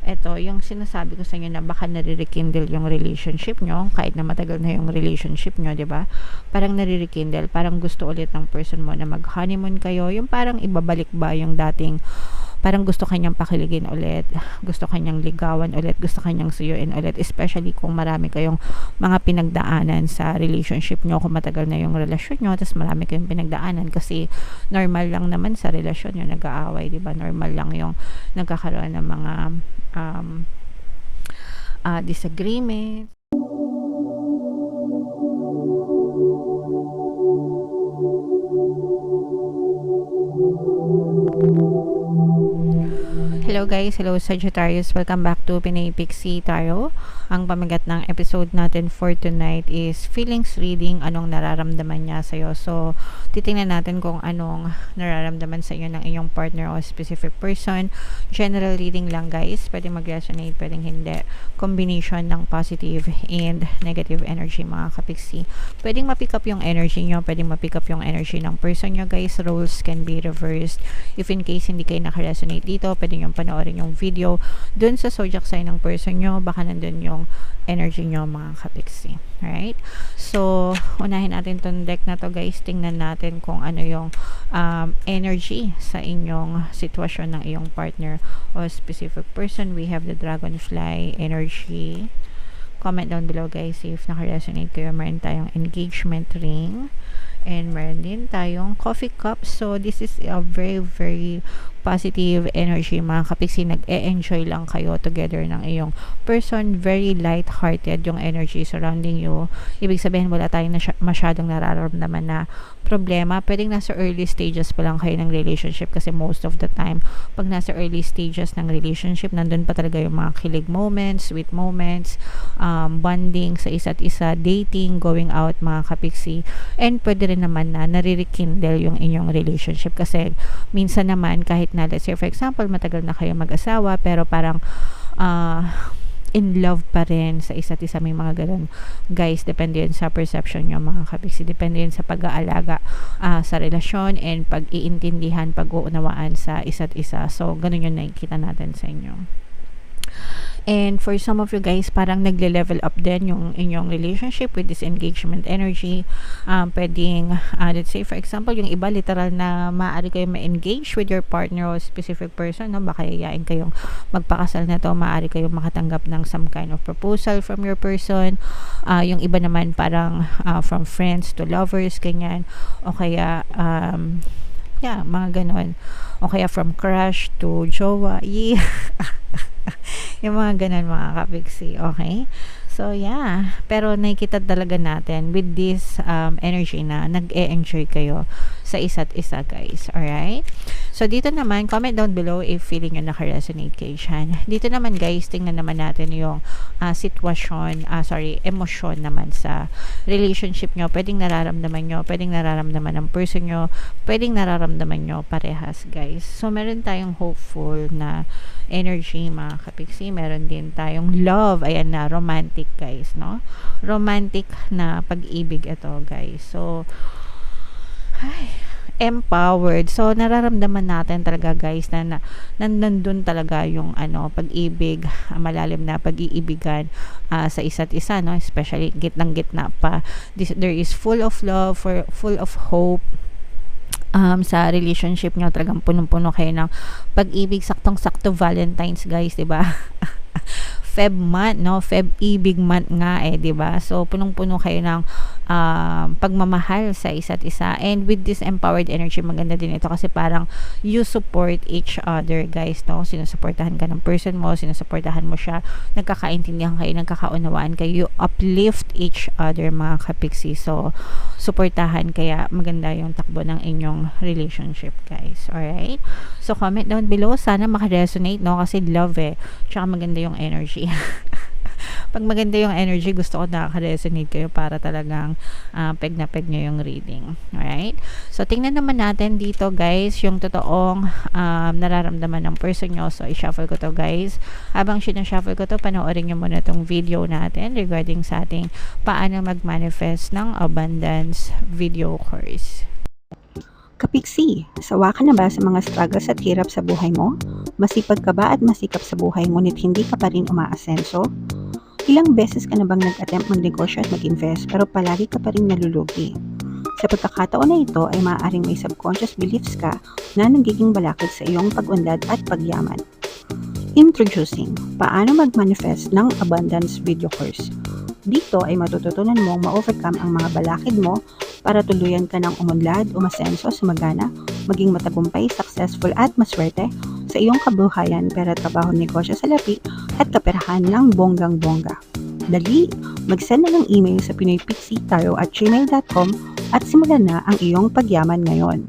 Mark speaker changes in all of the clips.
Speaker 1: eto, yung sinasabi ko sa inyo na baka nare-rekindle yung relationship nyo, kahit na matagal na yung relationship nyo, 'di ba? Parang nare-rekindle, parang gusto ulit ng person mo na mag-honeymoon kayo, yung parang ibabalik ba yung dating, parang gusto kanyang pakiligin ulit, gusto kanyang ligawan ulit, gusto kanyang suyuin ulit, especially kung marami kayong mga pinagdaanan sa relationship nyo, kung matagal na yung relasyon nyo, tapos marami kayong pinagdaanan, kasi normal lang naman sa relasyon yung nag-aaway, di ba? Normal lang yung nagkakaroon ng mga disagreement. Hello guys, hello Sagittarius, welcome back to Pinay Pixie Tarot. Ang pamagat ng episode natin for tonight is feelings reading, anong nararamdaman niya sa'yo. So, titingnan natin kung anong nararamdaman sa iyo ng iyong partner o specific person. General reading lang guys, pwedeng mag-resonate, pwedeng hindi. Combination ng positive and negative energy mga kapixie. Pwedeng ma-pick up yung energy nyo, pwedeng ma-pick up yung energy ng person nyo guys. Roles can be reversed. If in case hindi kayo nakaresonate dito, pwedeng yung panoorin yung video dun sa zodiac sign ng person nyo, baka nandun yung energy nyo mga kapixie. Alright? So, unahin natin tong deck na to guys. Tingnan natin kung ano yung energy sa inyong sitwasyon ng iyong partner o specific person. We have the dragonfly energy. Comment down below guys if naka-resonate kayo. Meron tayong engagement ring. And meron din tayong coffee cup. So, this is a very, very positive energy mga kapixie. Nag-e-enjoy lang kayo together ng iyong person. Very light-hearted yung energy surrounding you. Ibig sabihin, wala tayong masyadong nararamdaman na problema. Pwedeng nasa early stages pa lang kayo ng relationship, kasi most of the time, pag nasa early stages ng relationship, nandun pa talaga yung mga kilig moments, sweet moments, bonding sa isa't isa, dating, going out mga kapixie. And pwede rin naman na nare-rekindle yung inyong relationship, kasi minsan naman kahit na, let's say for example, matagal na kayo mag-asawa pero parang in love pa rin sa isa't isa, may mga ganun guys. Depende yun sa perception nyo mga kapixie, depende yun sa pag-aalaga sa relasyon and pag-iintindihan, pag-uunawaan sa isa't isa. So ganun yung nakikita natin sa inyo. And for some of you guys, parang nagle-level up din yung inyong relationship with this engagement energy. Pwedeng, let's say for example, yung iba literal na maaari kayong ma-engage with your partner or specific person, no? Baka yayain kayong magpakasal na to, maaari kayong makatanggap ng some kind of proposal from your person. Yung iba naman parang from friends to lovers, ganyan. O kaya, yeah, mga ganon. O kaya from crush to jowa. Yeah. Yung mga ganun mga kapixie. Okay? So, yeah. Pero nakikita talaga natin with this energy na nag-e-enjoy kayo sa isa't isa, guys. Alright? So, dito naman, comment down below if feeling nyo naka-resonate kayo dyan. Dito naman, guys, tingnan naman natin yung emosyon naman sa relationship nyo. Pwedeng nararamdaman nyo, pwedeng nararamdaman ng person nyo, pwedeng nararamdaman nyo parehas, guys. So, meron tayong hopeful na energy mga kapixie. Meron din tayong love, ayan na, romantic guys, no? Romantic na pag-ibig ito guys. So, empowered. So, nararamdaman natin talaga guys na nandun talaga yung pag-ibig, malalim na pag-iibigan sa isa't isa, no? Especially gitnang-gitna pa. There is full of love, full of hope. Sa relationship nyo, talagang punong-puno kayo ng pag-ibig, saktong-sakto Valentine's guys, 'di ba? Feb month, no? Feb ibig month nga 'di ba? So punong-puno kayo ng pagmamahal sa isa't isa. And with this empowered energy, maganda din ito kasi parang you support each other, guys, no? Sinusuportahan ka ng person mo, sinusuportahan mo siya, nagkakaintindihan kayo, nagkakaunawaan kayo, you uplift each other mga kapixie. So suportahan, kaya maganda yung takbo ng inyong relationship, guys. Alright? So comment down below, sana maka-resonate, no? Kasi love tsaka maganda yung energy. Pag maganda yung energy, gusto ko nakaka-resonate kayo para talagang peg na peg nyo yung reading. Alright? So, tingnan naman natin dito, guys, yung totoong nararamdaman ng person nyo. So, i-shuffle ko to, guys. Habang sinashuffle ko to, panoorin nyo muna tong video natin regarding sa ating paano mag-manifest ng abundance video course.
Speaker 2: Kapiksi, sawa ka na ba sa mga struggles at hirap sa buhay mo? Masipag ka ba at masikap sa buhay ngunit hindi ka pa rin umaasenso? Ilang beses ka na bang nag-attempt magnegosyo at mag-invest pero palagi ka pa rin nalulugi? Sa pagkakataon na ito ay maaaring may subconscious beliefs ka na nagiging balakid sa iyong pag-unlad at pagyaman. Introducing, paano mag-manifest ng abundance video course. Dito ay matututunan mong ma-overcome ang mga balakid mo para tuluyan ka ng umunlad, umasenso, sumagana, maging matagumpay, successful at maswerte sa iyong kabuhayan, pera, trabaho, negosyo, salapi at kaperahan ng bonggang-bongga. Dali, mag-send na ng email sa pinoypixitayo@gmail.com at simulan na ang iyong pagyaman ngayon.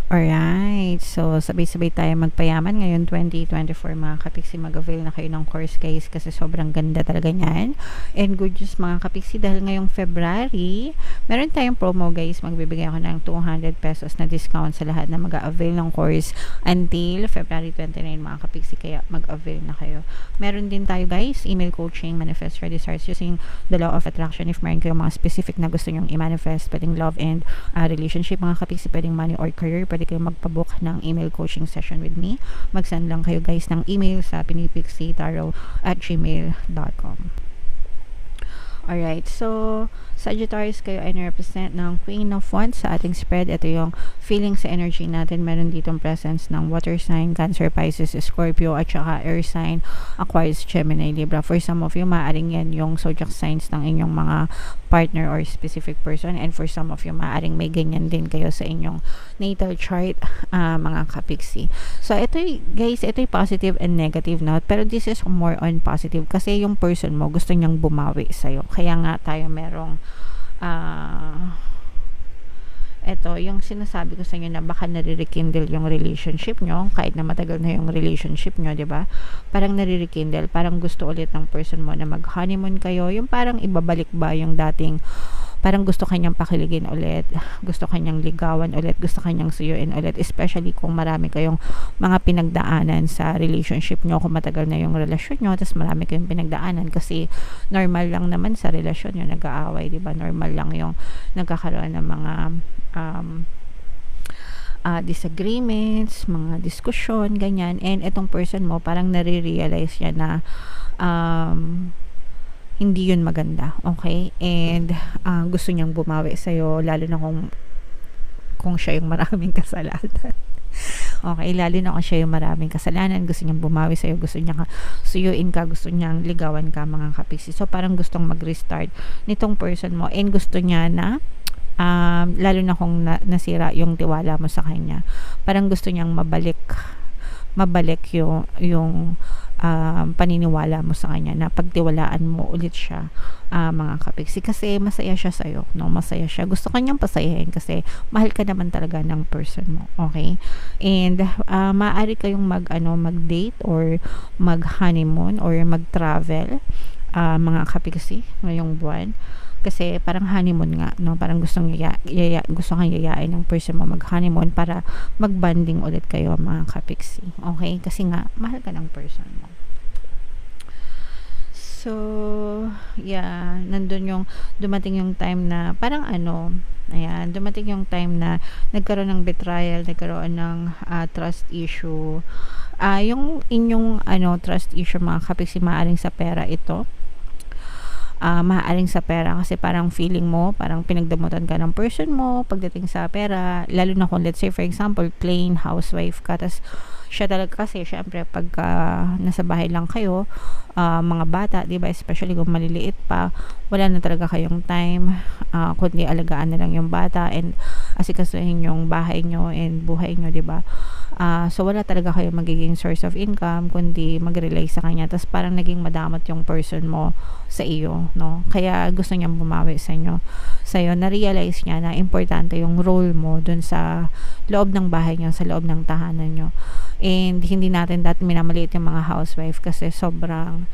Speaker 1: Alright, so sabay-sabay tayo magpayaman ngayon 2024 mga kapiksi. Mag-avail na kayo ng course guys kasi sobrang ganda talaga niyan. And good news mga kapiksi dahil ngayong February, meron tayong promo guys. Magbibigay ako ng 200 pesos na discount sa lahat na mag-avail ng course until February 29 mga kapiksi. Kaya mag-avail na kayo. Meron din tayo guys, email coaching, manifest your desires using the law of attraction. If meron kayong mga specific na gusto nyong i-manifest, pwedeng love and relationship mga kapiksi, pwedeng money or career, pwede kayong magpabook ng email coaching session with me. Mag-send lang kayo guys ng email sa pinoypixitayo@gmail.com. Alright, so Sagittarius kayo ay na-represent ng Queen of Wands sa ating spread. Ito yung feeling sa energy natin. Meron ditong presence ng water sign, Cancer, Pisces, Scorpio, at saka air sign, Aquarius, Gemini, Libra. For some of you, maaaring yan yung zodiac signs ng inyong mga partner or specific person. And for some of you, maaaring may ganyan din kayo sa inyong natal chart, mga kapiksi. So, guys, ito'y positive and negative note. Pero this is more on positive kasi yung person mo gusto niyang bumawi sa'yo. Kaya nga tayo merong eto, yung sinasabi ko sa inyo na baka nare-rekindle yung relationship nyo kahit na matagal na yung relationship nyo, 'di ba? Parang nare-rekindle, parang gusto ulit ng person mo na mag-honeymoon kayo, yung parang ibabalik ba yung dating, parang gusto kanyang pakiligin ulit, gusto kanyang ligawan ulit, gusto kanyang suyuin ulit, especially kung marami kayong mga pinagdaanan sa relationship nyo, kung matagal na yung relasyon nyo, tapos marami kayong pinagdaanan kasi normal lang naman sa relasyon nyo, nag-aaway, diba? Normal lang yung nagkakaroon ng mga disagreements, mga diskusyon, ganyan, and itong person mo, parang nare-realize niya na hindi yun maganda, okay? And gusto niyang bumawi sa'yo, lalo na kung siya yung maraming kasalanan. Okay, lalo na kung siya yung maraming kasalanan, gusto niyang bumawi sa'yo, gusto niya suyuin ka, gusto niyang ligawan ka, mga kapiksi. So, parang gustong mag-restart nitong person mo, and gusto niya na lalo na kung nasira yung tiwala mo sa kanya, parang gusto niyang mabalik yung paniniwala mo sa kanya, na pagtiwalaan mo ulit siya, mga kapiksi, kasi masaya siya sa'yo, no? Masaya siya, gusto kanyang pasayahin kasi mahal ka naman talaga ng person mo, okay? And maaari kayong mag-date or mag-honeymoon or mag-travel, mga kapiksi, ngayong buwan. Kasi parang honeymoon nga, no? Parang gusto kang yayain ng person mo mag-honeymoon para mag-bonding ulit kayo, mga kapiksi. Okay? Kasi nga, mahal ka ng person mo. So, yeah, dumating yung time na parang dumating yung time na nagkaroon ng betrayal, nagkaroon ng trust issue. Yung inyong trust issue, mga kapiksi, maaaring sa pera ito. Maaaring sa pera kasi parang feeling mo, parang pinagdamutan ka ng person mo pagdating sa pera, lalo na kung let's say for example, plain housewife ka, tas siya talaga kasi syempre pagka nasa bahay lang kayo, mga bata, diba, especially kung maliliit pa, wala na talaga kayong time, kundi alagaan na lang yung bata and asikasuhin yung bahay nyo and buhay nyo, diba? So wala talaga kayo magiging source of income kundi mag-rely sa kanya, tas parang naging madamot yung person mo sa iyo, no? Kaya gusto niyang bumawi sa'yo, na-realize niya na importante yung role mo dun sa loob ng bahay niyo, sa loob ng tahanan niyo. And hindi natin dati minamaliit yung mga housewife kasi sobrang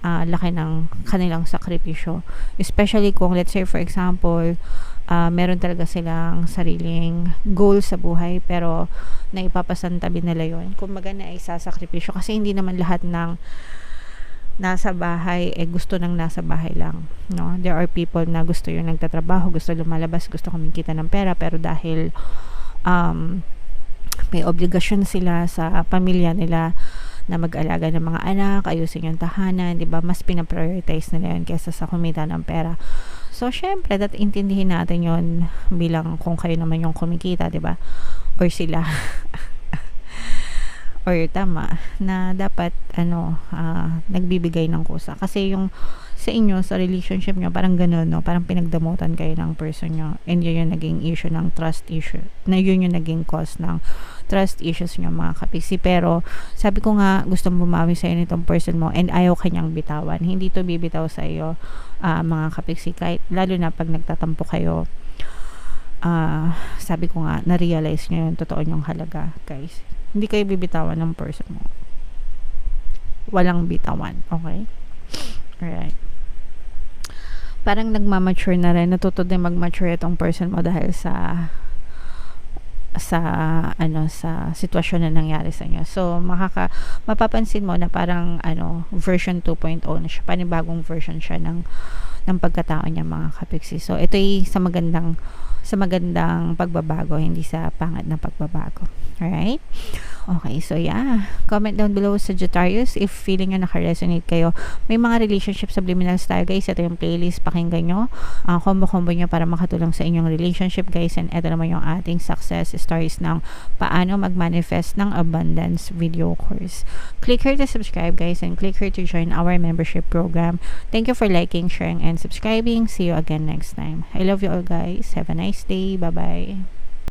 Speaker 1: laki ng kanilang sakripisyo, especially kung let's say for example, meron talaga silang sariling goal sa buhay pero naipapasantabi nila yon. Kumbaga na isasakripisyo kasi hindi naman lahat ng nasa bahay, gusto nang nasa bahay lang, no? There are people na gusto yung nagtatrabaho, gusto lumalabas, gusto kumikita ng pera, pero dahil may obligasyon sila sa pamilya nila na mag-alaga ng mga anak, ayusin yung tahanan, 'di ba? Mas pina-prioritize nila yun kaysa sa kumita ng pera. So, syempre, intindihin natin yon bilang kung kayo naman yung kumikita, 'di ba? Or sila. Or tama na dapat nagbibigay ng kusa, kasi yung sa inyo, sa relationship nyo, parang gano'n, no? Parang pinagdamutan kayo ng person nyo, and yun yung naging issue ng trust issue, na yun yung naging cause ng trust issues nyo, mga kapiksi. Pero sabi ko nga, gustong bumawi sa'yo nitong person mo, and ayaw kanyang bitawan. Hindi to bibitaw sa iyo, mga kapiksi, kahit lalo na pag nagtatampo kayo. Sabi ko nga, na-realize nyo yung totoo nyong halaga, guys. Hindi kayo bibitawan ng person mo. Walang bitawan, okay? Alright. Parang nagmamature na rin, natuto din mag-mature itong person mo dahil sa sitwasyon na nangyari sa inyo. So, mapapansin mo na parang version 2.0 na siya, panibagong version siya ng pagkatao niya, mga kapiksi. So, ito ay sa magandang pagbabago, hindi sa pangit na pagbabago. Alright? Okay, so yeah. Comment down below, Sagittarius, if feeling nyo naka-resonate kayo. May mga relationship subliminals tayo, guys. Ito yung playlist, pakinggan nyo. Combo-combo nyo para makatulong sa inyong relationship, guys. And ito naman yung ating success stories ng paano mag-manifest ng abundance video course. Click here to subscribe, guys, and click here to join our membership program. Thank you for liking, sharing, and subscribing. See you again next time. I love you all, guys. Have a nice day. Bye-bye.